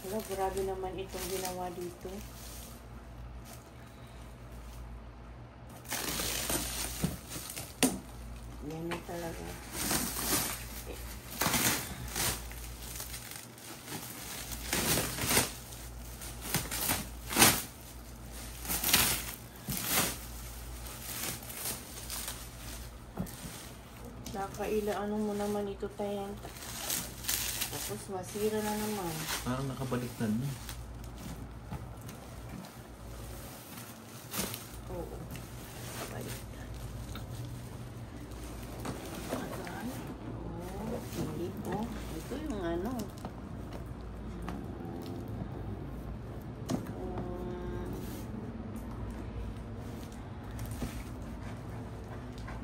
Wala, grabe naman itong ginawa dito. Yan na talaga. Nakaila, ano mo naman ito tayang. Tapos masira na naman. Parang nakabaliktad na. Oo. Baliktad. Ayan. Oh, hindi po. Ito yung ano.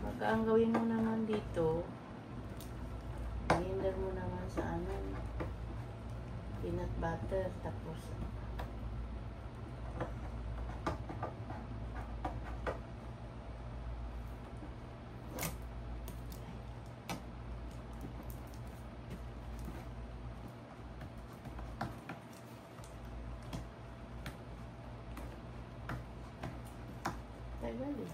Baka ang gawin mo naman dito, i-blender mo naman sa ano, peanut butter, tapos tagal eh.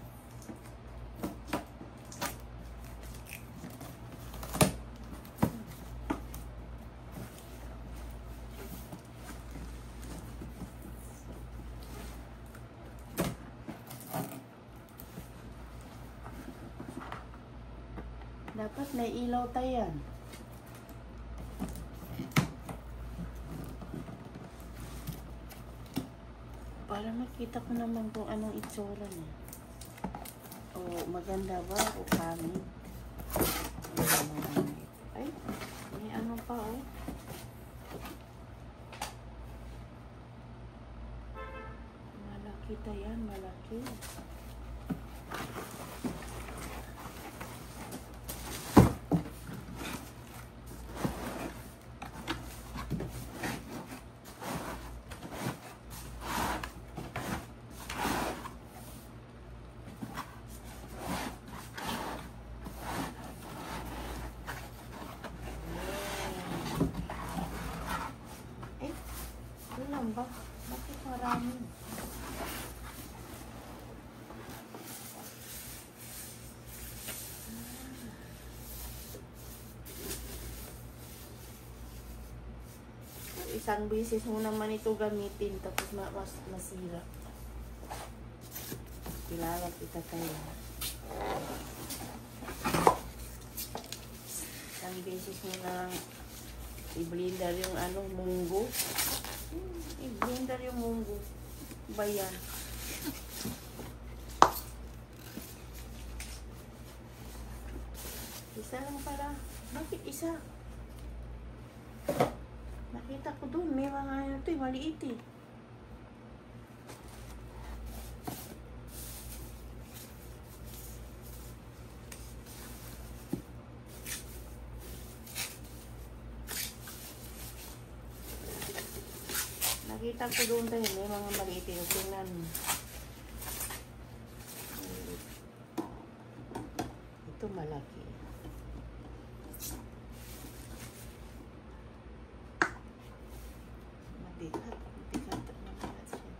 Dapat may ilaw tayo yan. Para makita ko naman kung anong itsura niya. O maganda ba o pangit. Ay, may ano pa oh. Malaki tayo yan, malaki. Bakit marami? Isang beses mo naman ito gamitin tapos masira. Kilala kita tayo. Isang beses mo na i-blender yung ano, munggo. I-blender yung munggo. Bayan. Isa lang para. Bakit isa? Nakita ko doon. May mga ano ito eh. Maliit eh. Nakita ko doon tayo, may mga maliit yung tingnan. Ito malaki. Mabigat. Mabigat siya.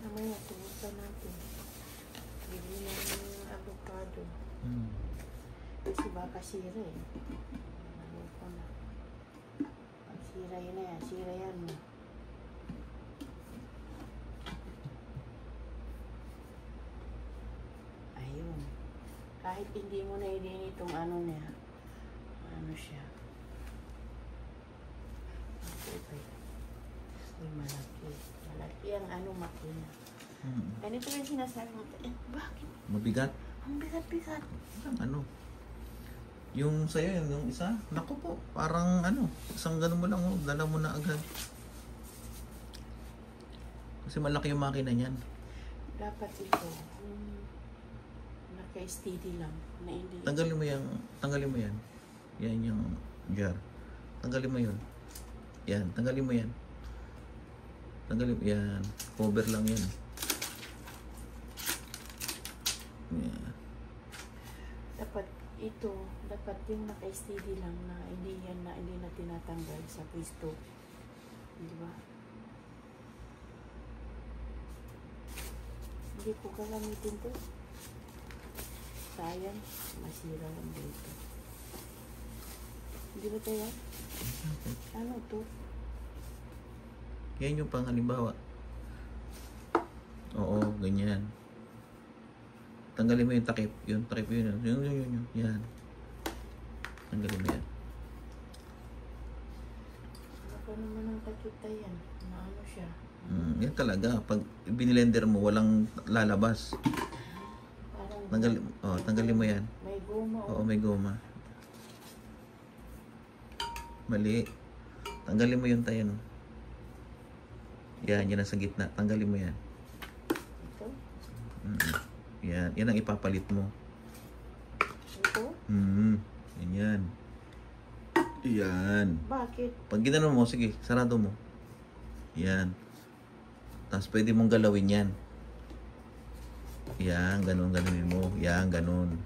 Mamaya, tumusta natin. Bili namin yung avocado. Kasi baka sira eh. Ano ko na. Pag sira yun na yan. Sira yan mo. Ayun. Kahit hindi mo na idin itong ano niya. Ano siya. Okay. Uy, malaki. Malaki ang ano makina. Ganito yung sinasabi mo. Bakit? Mabigat? Ang bigat-bigat. Ano? Yung sa'yo, yung isa? Naku po, parang ano, isang gano'n mo lang, oh, dala mo na agad. Kasi malaki yung makina niyan. Dapat ito. naka-steady lang. Na hindi. Tanggalin mo yan. Yan yung jar. Tanggalin mo yun. Yan, tanggalin mo yan. Tanggalin mo yan. Cover lang yan. Yan. Dapat yung naka-steady lang na hindi na tinatanggal sa pwesto. Di ba? Hindi ko gagamitin to. Sayang, masira lang dito. Hindi ba tayo? Ano to? Yan yung pang halimbawa. Oo, ganyan. Tanggalin mo yung takip. Yung takip yun. Yun. Yan. Tanggalin mo yan. Ako naman ang takita yan. Na ano siya? Yan talaga. Pag binilender mo, walang lalabas. Tanggalin mo yan. May goma. Oo, may goma. Mali. Tanggalin mo yung tayo, no? Yan nasa gitna. Tanggalin mo yan. Ito? Yan ang ipapalit mo. Ito? Yan. Yan. Bakit? Pag ginano mo, sige, sarado mo. Yan. Tapos pwede mong galawin yan. Yan, ganunin mo. Yan, ganun.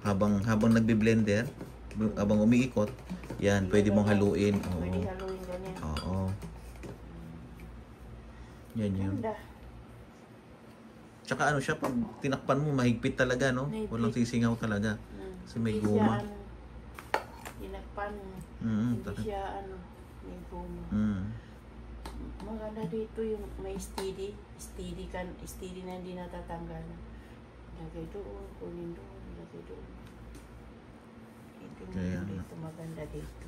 Habang nagbi-blender, habang umiikot, yan, pwede mong haluin. Oo. Pwede haluin ganyan. Oo. Yan yun. Ganda. Tsaka ano siya, pag tinakpan mo, mahigpit talaga, no? Mahigpit. Walang sisingaw talaga. Kasi may Hindi goma. siya, tinakpan mo. Hindi siya may goma. Maganda dito yung may steady na hindi natatanggal. Lagay doon, kunin doon, lagay doon. Ito Kaya dito, maganda dito.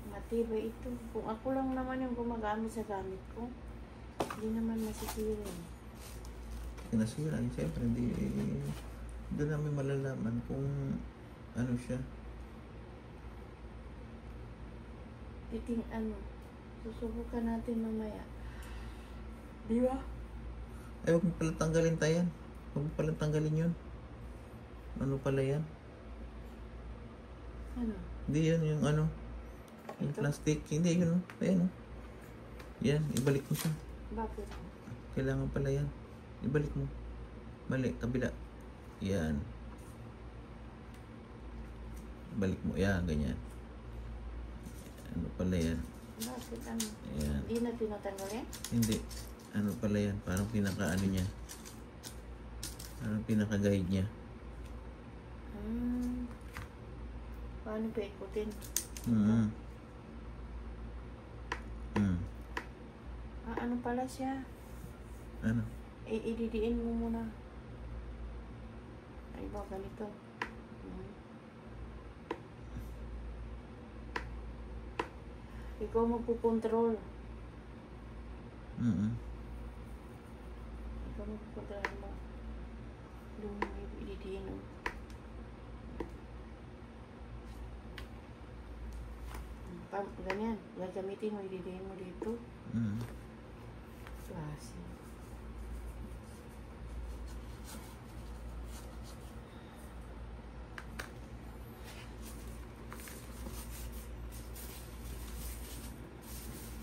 Matibay ito. Kung ako lang naman yung gumagamit sa gamit ko, hindi naman masisira. Nasira, siyempre, hindi namin malalaman kung ano siya. Susubukan natin mamaya. Di ba? Ay, huwag mo pala tanggalin tayan. Huwag mo pala tanggalin yun. Ano pala yan? Ano? Hindi yan yung ano. Yung plastic. Hindi yun. Ayan. Yan, ibalik mo siya. Bakit? Kailangan pala yan. Ibalik mo. Mali, kabila. Yan. Balik mo. Yan, ganyan. Ano pala yan? Bakit ano? Yan. Hindi na tinatanggal yan? Hindi. Ano pala yan? Parang pinaka-ano niya. Parang pinaka-guide niya. Paano pa ikutin? Ano pala siya? Ano? Ididiin mo muna. Ay ba, ganito. Ikaw magpukontrol. Ikaw magpukontrol mo. Doon mo ididiin mo. Ganyan. Gagamitin mo, ididiin mo dito. Klase.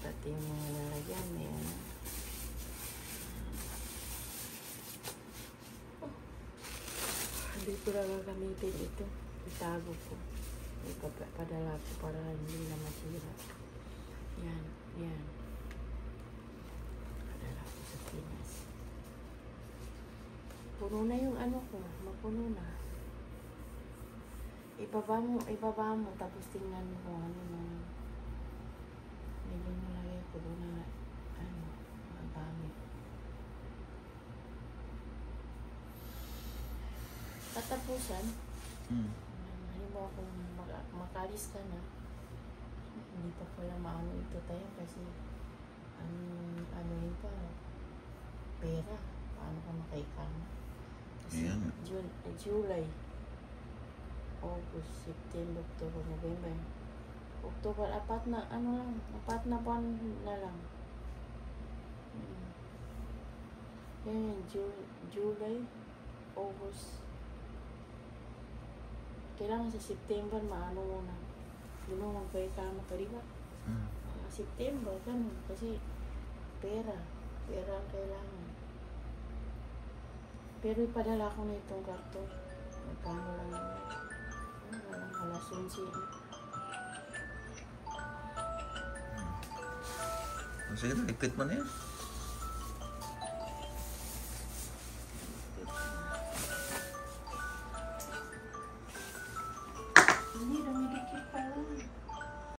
Pati yung mga lalagyan, may ano. Hindi ko na gagamitin ito. Itago ko. Ipapadala ko para hindi na masira. Yan. Padala ko sa Pinas. Puno na yung ano ko. Mapuno na. Ibaba mo. Tapos tingnan mo kung ano na. Medyo nalagay ko doon na magamit. Katapusan, halimbawa kung makalis ka na, hindi pa pala maano ito tayo kasi ano yun pa, pera, paano ka makaikama. Kasi July, August, September, October, November, October, apat na buwan na lang. Yan, July, August. Kailangan sa September, maano muna. Doon mo magpaikama ka, di ba? September, ganun. Kasi, pera ang kailangan. Pero ipadala ko na itong karton. Magkano lang yun. Walang halason siya. Sige na, ipit mo na yan.